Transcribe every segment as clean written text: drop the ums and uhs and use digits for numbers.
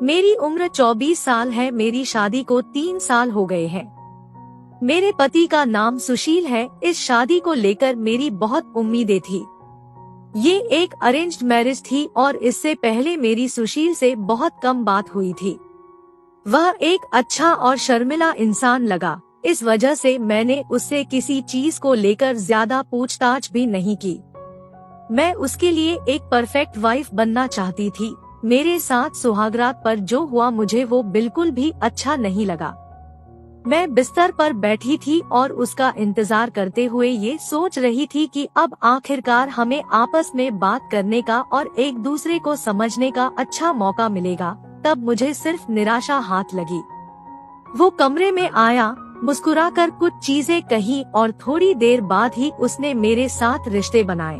मेरी उम्र 24 साल है। मेरी शादी को 3 साल हो गए हैं। मेरे पति का नाम सुशील है। इस शादी को लेकर मेरी बहुत उम्मीदें थी। ये एक अरेंज्ड मैरिज थी और इससे पहले मेरी सुशील से बहुत कम बात हुई थी। वह एक अच्छा और शर्मिला इंसान लगा। इस वजह से मैंने उससे किसी चीज को लेकर ज्यादा पूछताछ भी नहीं की। मैं उसके लिए एक परफेक्ट वाइफ बनना चाहती थी। मेरे साथ सुहागरात पर जो हुआ मुझे वो बिल्कुल भी अच्छा नहीं लगा। मैं बिस्तर पर बैठी थी और उसका इंतजार करते हुए ये सोच रही थी कि अब आखिरकार हमें आपस में बात करने का और एक दूसरे को समझने का अच्छा मौका मिलेगा। तब मुझे सिर्फ निराशा हाथ लगी। वो कमरे में आया, मुस्कुराकर कुछ चीजें कही और थोड़ी देर बाद ही उसने मेरे साथ रिश्ते बनाए।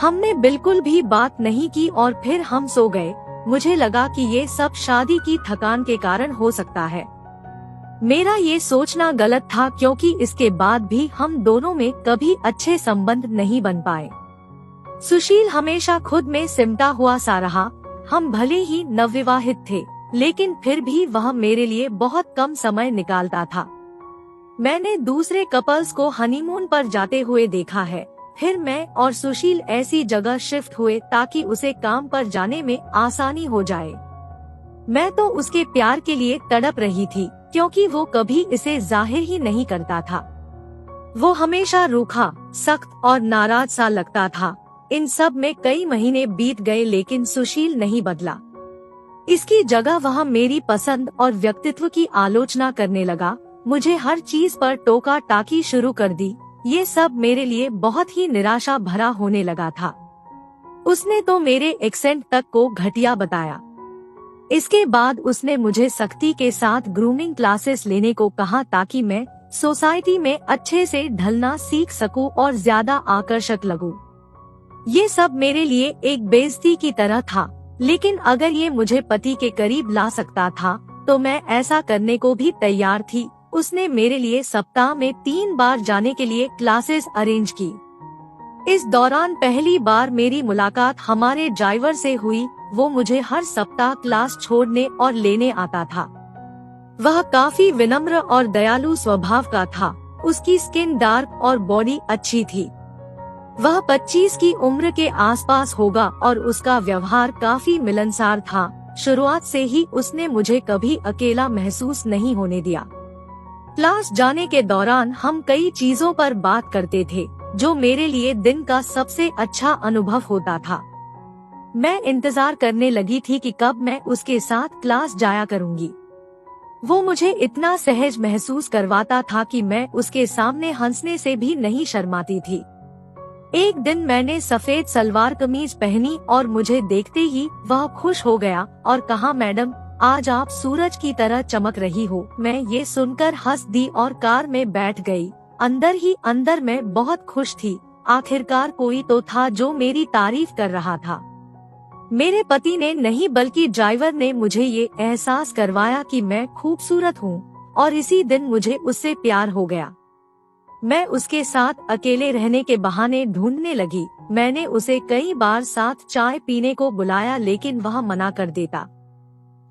हमने बिल्कुल भी बात नहीं की और फिर हम सो गए। मुझे लगा कि ये सब शादी की थकान के कारण हो सकता है। मेरा ये सोचना गलत था क्योंकि इसके बाद भी हम दोनों में कभी अच्छे संबंध नहीं बन पाए। सुशील हमेशा खुद में सिमटा हुआ सा रहा। हम भले ही नवविवाहित थे, लेकिन फिर भी वह मेरे लिए बहुत कम समय निकालता था। मैंने दूसरे कपल्स को हनीमून पर जाते हुए देखा है। फिर मैं और सुशील ऐसी जगह शिफ्ट हुए ताकि उसे काम पर जाने में आसानी हो जाए। मैं तो उसके प्यार के लिए तड़प रही थी क्योंकि वो कभी इसे जाहिर ही नहीं करता था। वो हमेशा रूखा, सख्त और नाराज सा लगता था। इन सब में कई महीने बीत गए लेकिन सुशील नहीं बदला। इसकी जगह वह मेरी पसंद और व्यक्तित्व की आलोचना करने लगा। मुझे हर चीज पर टोका टाकी शुरू कर दी। ये सब मेरे लिए बहुत ही निराशा भरा होने लगा था। उसने तो मेरे एक्सेंट तक को घटिया बताया। इसके बाद उसने मुझे सख्ती के साथ ग्रूमिंग क्लासेस लेने को कहा ताकि मैं सोसाइटी में अच्छे से ढलना सीख सकूं और ज्यादा आकर्षक लगूं। ये सब मेरे लिए एक बेइज्जती की तरह था, लेकिन अगर ये मुझे पति के करीब ला सकता था तो मैं ऐसा करने को भी तैयार थी। उसने मेरे लिए सप्ताह में 3 बार जाने के लिए क्लासेस अरेंज की। इस दौरान पहली बार मेरी मुलाकात हमारे ड्राइवर से हुई। वो मुझे हर सप्ताह क्लास छोड़ने और लेने आता था। वह काफी विनम्र और दयालु स्वभाव का था। उसकी स्किन डार्क और बॉडी अच्छी थी। वह 25 की उम्र के आसपास होगा और उसका व्यवहार काफी मिलनसार था। शुरुआत से ही उसने मुझे कभी अकेला महसूस नहीं होने दिया। क्लास जाने के दौरान हम कई चीजों पर बात करते थे, जो मेरे लिए दिन का सबसे अच्छा अनुभव होता था। मैं इंतजार करने लगी थी कि कब मैं उसके साथ क्लास जाया करूंगी। वो मुझे इतना सहज महसूस करवाता था कि मैं उसके सामने हंसने से भी नहीं शर्माती थी। एक दिन मैंने सफेद सलवार कमीज पहनी और मुझे देखते ही वह खुश हो गया और कहा, मैडम आज आप सूरज की तरह चमक रही हो। मैं ये सुनकर हंस दी और कार में बैठ गई। अंदर ही अंदर मैं बहुत खुश थी। आखिरकार कोई तो था जो मेरी तारीफ कर रहा था। मेरे पति ने नहीं बल्कि ड्राइवर ने मुझे ये एहसास करवाया कि मैं खूबसूरत हूँ और इसी दिन मुझे उससे प्यार हो गया। मैं उसके साथ अकेले रहने के बहाने ढूंढने लगी। मैंने उसे कई बार साथ चाय पीने को बुलाया लेकिन वह मना कर देता।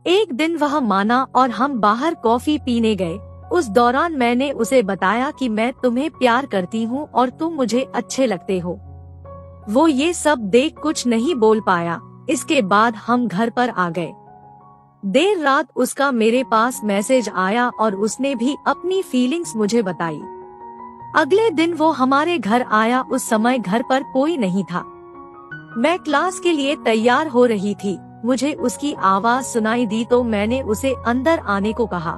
एक दिन वह माना और हम बाहर कॉफी पीने गए। उस दौरान मैंने उसे बताया कि मैं तुम्हें प्यार करती हूँ और तुम मुझे अच्छे लगते हो। वो ये सब देख कुछ नहीं बोल पाया। इसके बाद हम घर पर आ गए। देर रात उसका मेरे पास मैसेज आया और उसने भी अपनी फीलिंग्स मुझे बताई। अगले दिन वो हमारे घर आया। उस समय घर पर कोई नहीं था। मैं क्लास के लिए तैयार हो रही थी। मुझे उसकी आवाज सुनाई दी तो मैंने उसे अंदर आने को कहा।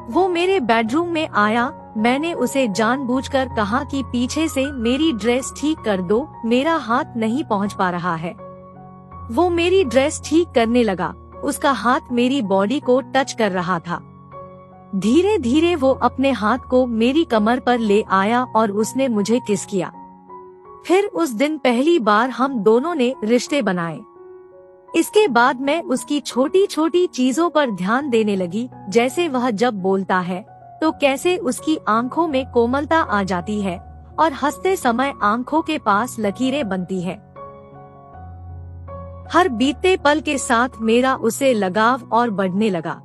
वो मेरे बेडरूम में आया। मैंने उसे जानबूझकर कहा कि पीछे से मेरी ड्रेस ठीक कर दो, मेरा हाथ नहीं पहुंच पा रहा है। वो मेरी ड्रेस ठीक करने लगा। उसका हाथ मेरी बॉडी को टच कर रहा था। धीरे धीरे वो अपने हाथ को मेरी कमर पर ले आया और उसने मुझे किस किया। फिर उस दिन पहली बार हम दोनों ने रिश्ते बनाए। इसके बाद मैं उसकी छोटी छोटी चीजों पर ध्यान देने लगी, जैसे वह जब बोलता है तो कैसे उसकी आंखों में कोमलता आ जाती है और हंसते समय आंखों के पास लकीरें बनती है। हर बीतते पल के साथ मेरा उसे लगाव और बढ़ने लगा।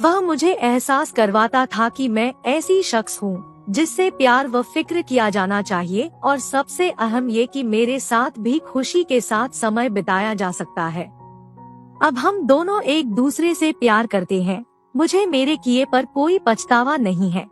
वह मुझे एहसास करवाता था कि मैं ऐसी शख्स हूँ जिससे प्यार व फिक्र किया जाना चाहिए, और सबसे अहम ये कि मेरे साथ भी खुशी के साथ समय बिताया जा सकता है। अब हम दोनों एक दूसरे से प्यार करते हैं। मुझे मेरे किए पर कोई पछतावा नहीं है।